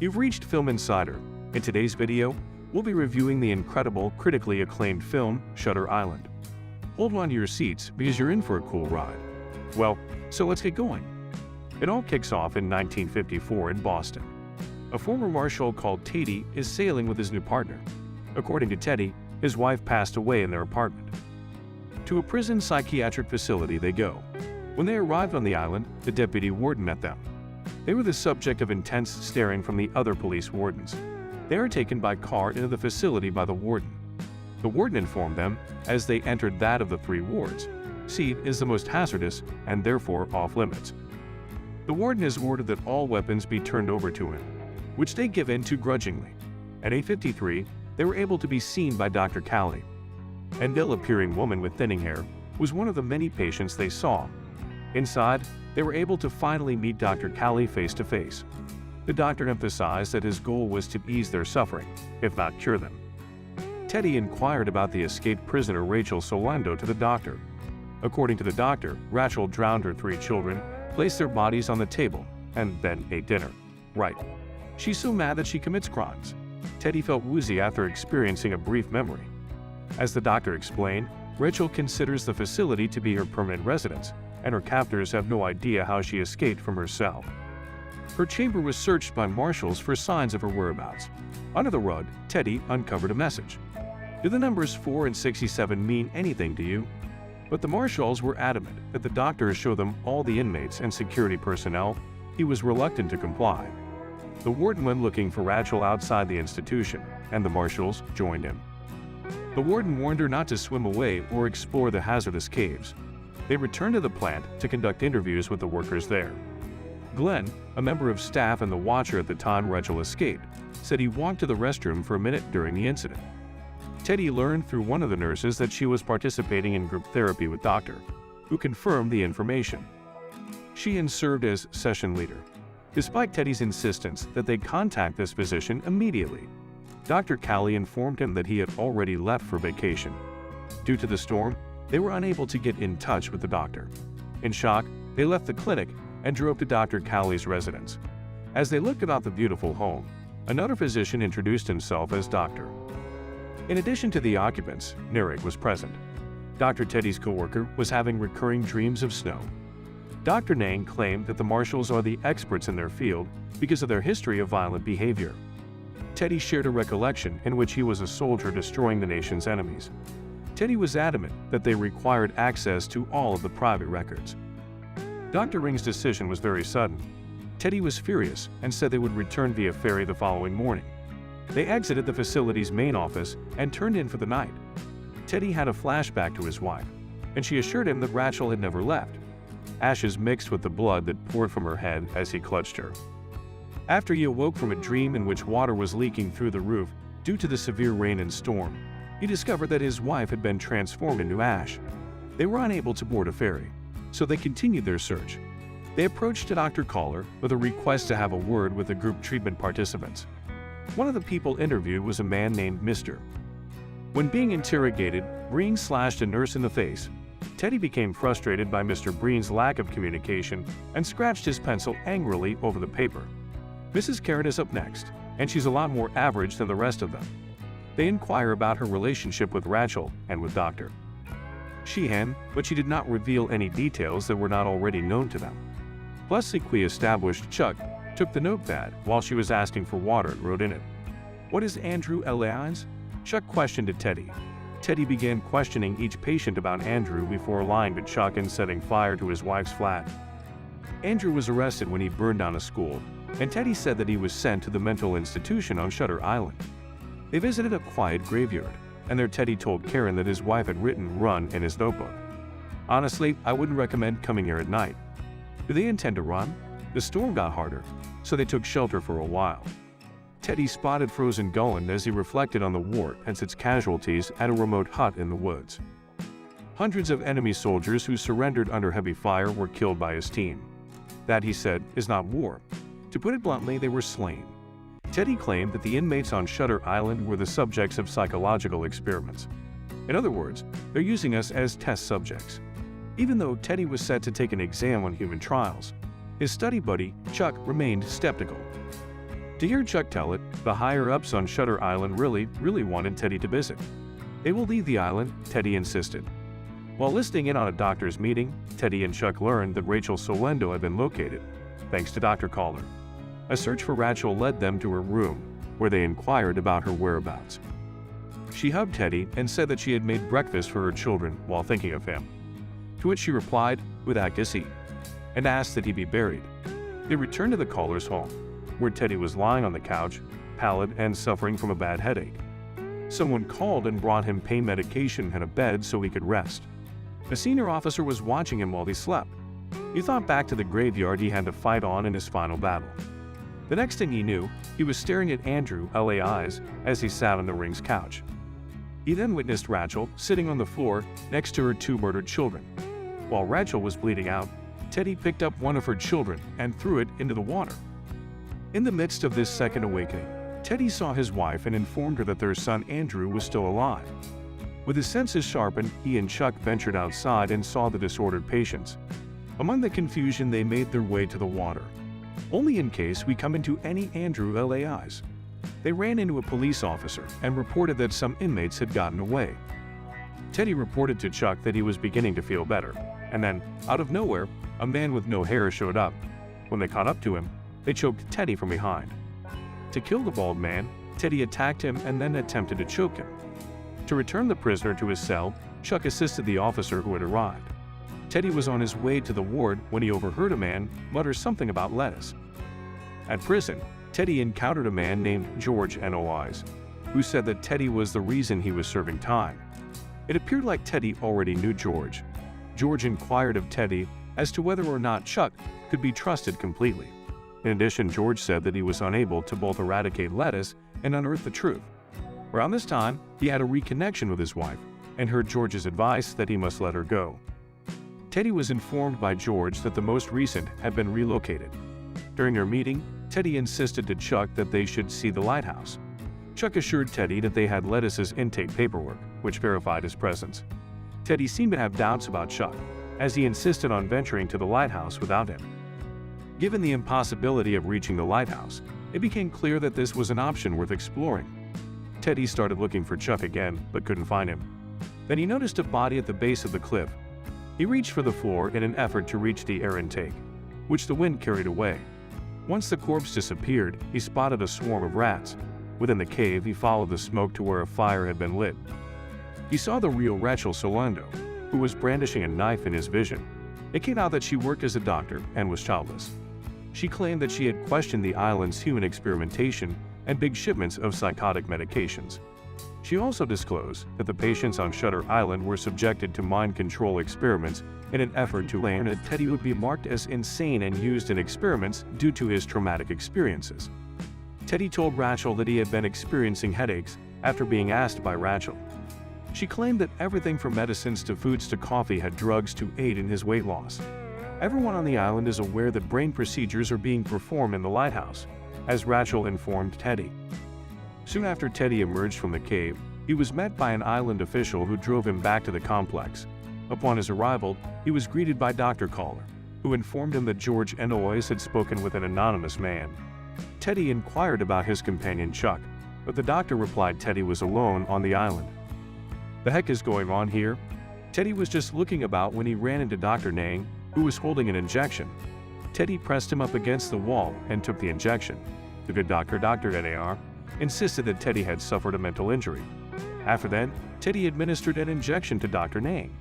You've reached Film Insider. In today's video, we'll be reviewing the incredible, critically acclaimed film, Shutter Island. Hold on to your seats because you're in for a cool ride. Well, so let's get going. It all kicks off in 1954 in Boston. A former marshal called Teddy is sailing with his new partner. According to Teddy, his wife passed away in their apartment. To a prison psychiatric facility they go. When they arrived on the island, the deputy warden met them. They were the subject of intense staring from the other police wardens. They are taken by car into the facility by the warden. The warden informed them, as they entered that of the three wards, seed is the most hazardous and therefore off limits. The warden has ordered that all weapons be turned over to him, which they give in to grudgingly. At 8:53, they were able to be seen by Dr. Callie. An ill-appearing woman with thinning hair was one of the many patients they saw. Inside, they were able to finally meet Dr. Callie face to face. The doctor emphasized that his goal was to ease their suffering, if not cure them. Teddy inquired about the escaped prisoner Rachel Solando to the doctor. According to the doctor, Rachel drowned her three children, placed their bodies on the table, and then ate dinner. Right. She's so mad that she commits crimes. Teddy felt woozy after experiencing a brief memory. As the doctor explained, Rachel considers the facility to be her permanent residence, and her captors have no idea how she escaped from her cell. Her chamber was searched by marshals for signs of her whereabouts. Under the rug, Teddy uncovered a message. Do the numbers 4 and 67 mean anything to you? But the marshals were adamant that the doctor show them all the inmates and security personnel. He was reluctant to comply. The warden went looking for Rachel outside the institution, and the marshals joined him. The warden warned her not to swim away or explore the hazardous caves. They returned to the plant to conduct interviews with the workers there. Glenn, a member of staff and the watcher at the time Rachel escaped, said he walked to the restroom for a minute during the incident. Teddy learned through one of the nurses that she was participating in group therapy with Dr., who confirmed the information. She served as session leader, despite Teddy's insistence that they contact this physician immediately. Dr. Callie informed him that he had already left for vacation. Due to the storm, they were unable to get in touch with the doctor. In shock, they left the clinic and drove to Dr. Callie's residence. As they looked about the beautiful home, another physician introduced himself as doctor. In addition to the occupants, Nirik was present. Dr. Teddy's coworker was having recurring dreams of snow. Dr. Nang claimed that the marshals are the experts in their field because of their history of violent behavior. Teddy shared a recollection in which he was a soldier destroying the nation's enemies. Teddy was adamant that they required access to all of the private records. Dr. Ring's decision was very sudden. Teddy was furious and said they would return via ferry the following morning. They exited the facility's main office and turned in for the night. Teddy had a flashback to his wife, and she assured him that Rachel had never left. Ashes mixed with the blood that poured from her head as he clutched her. After he awoke from a dream in which water was leaking through the roof due to the severe rain and storm, he discovered that his wife had been transformed into ash. They were unable to board a ferry, so they continued their search. They approached Dr. Caller with a request to have a word with the group treatment participants. One of the people interviewed was a man named Mr. When being interrogated, Breen slashed a nurse in the face. Teddy became frustrated by Mr. Breen's lack of communication and scratched his pencil angrily over the paper. Mrs. Karen is up next, and she's a lot more average than the rest of them. They inquire about her relationship with Rachel and with Dr. Sheehan, but she did not reveal any details that were not already known to them. Plus, Sequoia established Chuck took the notepad while she was asking for water and wrote in it, "What is Andrew Elias?" Chuck questioned to Teddy. Teddy began questioning each patient about Andrew before lying to Chuck and setting fire to his wife's flat. Andrew was arrested when he burned down a school, and Teddy said that he was sent to the mental institution on Shutter Island. They visited a quiet graveyard, and there Teddy told Karen that his wife had written "run" in his notebook. "Honestly, I wouldn't recommend coming here at night." Do they intend to run? The storm got harder, so they took shelter for a while. Teddy spotted frozen Golan as he reflected on the war and its casualties at a remote hut in the woods. Hundreds of enemy soldiers who surrendered under heavy fire were killed by his team. That, he said, is not war. To put it bluntly, they were slain. Teddy claimed that the inmates on Shutter Island were the subjects of psychological experiments. In other words, they're using us as test subjects. Even though Teddy was set to take an exam on human trials, his study buddy, Chuck, remained skeptical. To hear Chuck tell it, the higher-ups on Shutter Island really wanted Teddy to visit. They will leave the island, Teddy insisted. While listening in on a doctor's meeting, Teddy and Chuck learned that Rachel Solendo had been located, thanks to Dr. Caller. A search for Rachel led them to her room, where they inquired about her whereabouts. She hugged Teddy and said that she had made breakfast for her children while thinking of him, to which she replied with accuracy, and asked that he be buried. They returned to the Caller's home, where Teddy was lying on the couch, pallid and suffering from a bad headache. Someone called and brought him pain medication and a bed so he could rest. A senior officer was watching him while he slept. He thought back to the graveyard he had to fight on in his final battle. The next thing he knew, he was staring at Andrew L.A. eyes as he sat on the ring's couch. He then witnessed Rachel sitting on the floor next to her 2 murdered children. While Rachel was bleeding out, Teddy picked up one of her children and threw it into the water. In the midst of this second awakening, Teddy saw his wife and informed her that their son Andrew was still alive. With his senses sharpened, he and Chuck ventured outside and saw the disordered patients. Among the confusion, they made their way to the water. Only in case we come into any Andrew L.A. eyes. They ran into a police officer and reported that some inmates had gotten away. Teddy reported to Chuck that he was beginning to feel better, and then, out of nowhere, a man with no hair showed up. When they caught up to him, they choked Teddy from behind. To kill the bald man, Teddy attacked him and then attempted to choke him. To return the prisoner to his cell, Chuck assisted the officer who had arrived. Teddy was on his way to the ward when he overheard a man mutter something about lettuce. At prison, Teddy encountered a man named George N.O.I.s, who said that Teddy was the reason he was serving time. It appeared like Teddy already knew George. George inquired of Teddy as to whether or not Chuck could be trusted completely. In addition, George said that he was unable to both eradicate lettuce and unearth the truth. Around this time, he had a reconnection with his wife and heard George's advice that he must let her go. Teddy was informed by George that the most recent had been relocated. During their meeting, Teddy insisted to Chuck that they should see the lighthouse. Chuck assured Teddy that they had lettuce's intake paperwork, which verified his presence. Teddy seemed to have doubts about Chuck, as he insisted on venturing to the lighthouse without him. Given the impossibility of reaching the lighthouse, it became clear that this was an option worth exploring. Teddy started looking for Chuck again, but couldn't find him. Then he noticed a body at the base of the cliff. He reached for the floor in an effort to reach the air intake, which the wind carried away. Once the corpse disappeared, he spotted a swarm of rats. Within the cave, he followed the smoke to where a fire had been lit. He saw the real Rachel Solendo, who was brandishing a knife in his vision. It came out that she worked as a doctor and was childless. She claimed that she had questioned the island's human experimentation and big shipments of psychotic medications. She also disclosed that the patients on Shutter Island were subjected to mind control experiments in an effort to learn that Teddy would be marked as insane and used in experiments due to his traumatic experiences. Teddy told Rachel that he had been experiencing headaches after being asked by Rachel. She claimed that everything from medicines to foods to coffee had drugs to aid in his weight loss. Everyone on the island is aware that brain procedures are being performed in the lighthouse, as Rachel informed Teddy. Soon after Teddy emerged from the cave, he was met by an island official who drove him back to the complex. Upon his arrival, he was greeted by Dr. Caller, who informed him that George N.O.I.s had spoken with an anonymous man. Teddy inquired about his companion Chuck, but the doctor replied Teddy was alone on the island. "The heck is going on here?" Teddy was just looking about when he ran into Dr. Nang, who was holding an injection. Teddy pressed him up against the wall and took the injection. The good doctor, Dr. Nar, insisted that Teddy had suffered a mental injury. After that, Teddy administered an injection to Dr. Nang.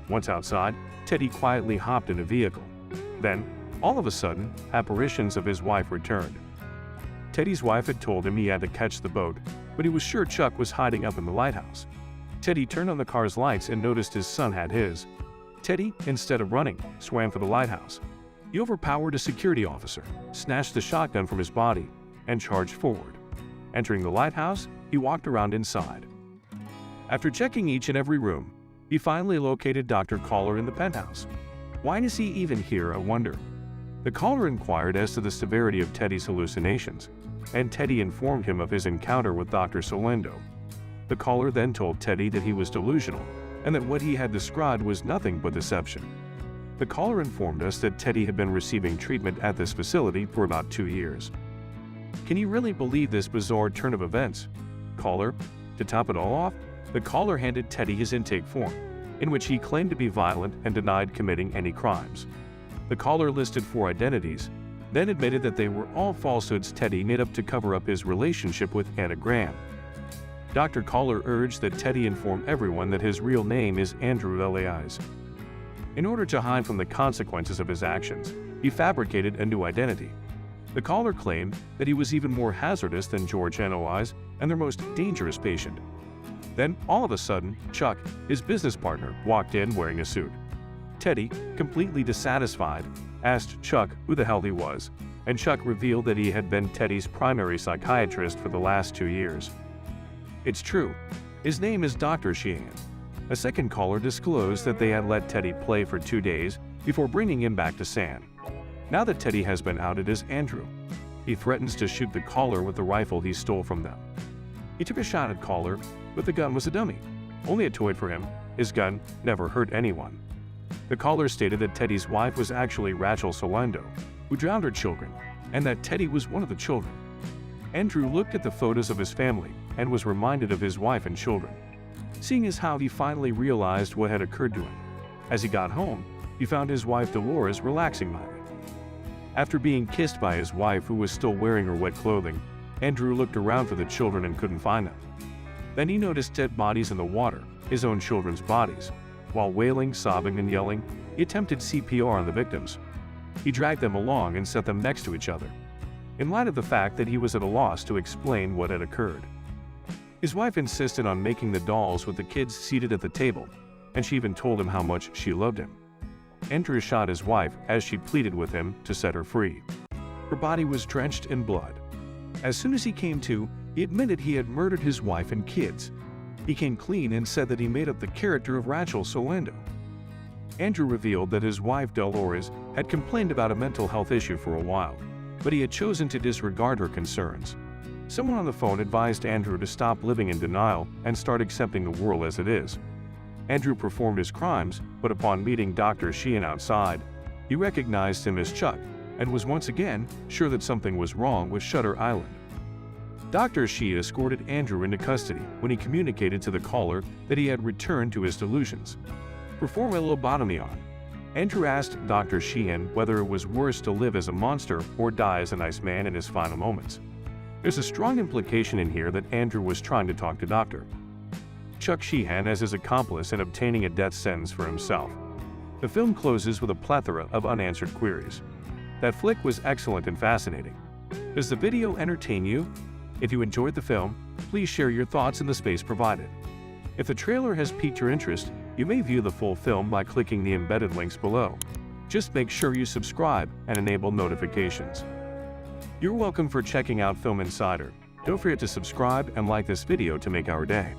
Once outside, Teddy quietly hopped in a vehicle. Then, all of a sudden, apparitions of his wife returned. Teddy's wife had told him he had to catch the boat, but he was sure Chuck was hiding up in the lighthouse. Teddy turned on the car's lights and noticed his son had his. Teddy, instead of running, swam for the lighthouse. He overpowered a security officer, snatched the shotgun from his body, and charged forward. Entering the lighthouse, he walked around inside. After checking each and every room, he finally located Dr. Caller in the penthouse. Why is he even here, I wonder? The caller inquired as to the severity of Teddy's hallucinations, and Teddy informed him of his encounter with Dr. Solendo. The caller then told Teddy that he was delusional, and that what he had described was nothing but deception. The caller informed us that Teddy had been receiving treatment at this facility for about 2 years. Can you really believe this bizarre turn of events? Caller. To top it all off, the caller handed Teddy his intake form, in which he claimed to be violent and denied committing any crimes. The caller listed 4 identities, then admitted that they were all falsehoods Teddy made up to cover up his relationship with Anna Graham. Dr. Caller urged that Teddy inform everyone that his real name is Andrew Lais. In order to hide from the consequences of his actions, he fabricated a new identity. The caller claimed that he was even more hazardous than George and Lois and their most dangerous patient. Then, all of a sudden, Chuck, his business partner, walked in wearing a suit. Teddy, completely dissatisfied, asked Chuck who the hell he was, and Chuck revealed that he had been Teddy's primary psychiatrist for the last 2 years. It's true. His name is Dr. Sheehan. A second caller disclosed that they had let Teddy play for 2 days before bringing him back to San. Now that Teddy has been outed as Andrew, he threatens to shoot the caller with the rifle he stole from them. He took a shot at Caller, but the gun was a dummy, only a toy for him. His gun never hurt anyone. The caller stated that Teddy's wife was actually Rachel Solando, who drowned her children, and that Teddy was one of the children. Andrew looked at the photos of his family and was reminded of his wife and children. Seeing as how he finally realized what had occurred to him. As he got home, he found his wife Dolores relaxing by him. After being kissed by his wife, who was still wearing her wet clothing, Andrew looked around for the children and couldn't find them. Then he noticed dead bodies in the water, his own children's bodies. While wailing, sobbing, and yelling, he attempted CPR on the victims. He dragged them along and set them next to each other, in light of the fact that he was at a loss to explain what had occurred. His wife insisted on making the dolls with the kids seated at the table, and she even told him how much she loved him. Andrew shot his wife as she pleaded with him to set her free. Her body was drenched in blood. As soon as he came to, he admitted he had murdered his wife and kids. He came clean and said that he made up the character of Rachel Solando. Andrew revealed that his wife Dolores had complained about a mental health issue for a while, but he had chosen to disregard her concerns. Someone on the phone advised Andrew to stop living in denial and start accepting the world as it is. Andrew performed his crimes, but upon meeting Dr. Sheehan outside, he recognized him as Chuck and was once again sure that something was wrong with Shutter Island. Dr. Sheehan escorted Andrew into custody when he communicated to the caller that he had returned to his delusions. Perform a lobotomy on. Andrew asked Dr. Sheehan whether it was worse to live as a monster or die as a nice man in his final moments. There's a strong implication in here that Andrew was trying to talk to Dr. Chuck Sheehan as his accomplice in obtaining a death sentence for himself. The film closes with a plethora of unanswered queries. That flick was excellent and fascinating. Does the video entertain you? If you enjoyed the film, please share your thoughts in the space provided. If the trailer has piqued your interest, you may view the full film by clicking the embedded links below. Just make sure you subscribe and enable notifications. You're welcome for checking out Film Insider. Don't forget to subscribe and like this video to make our day.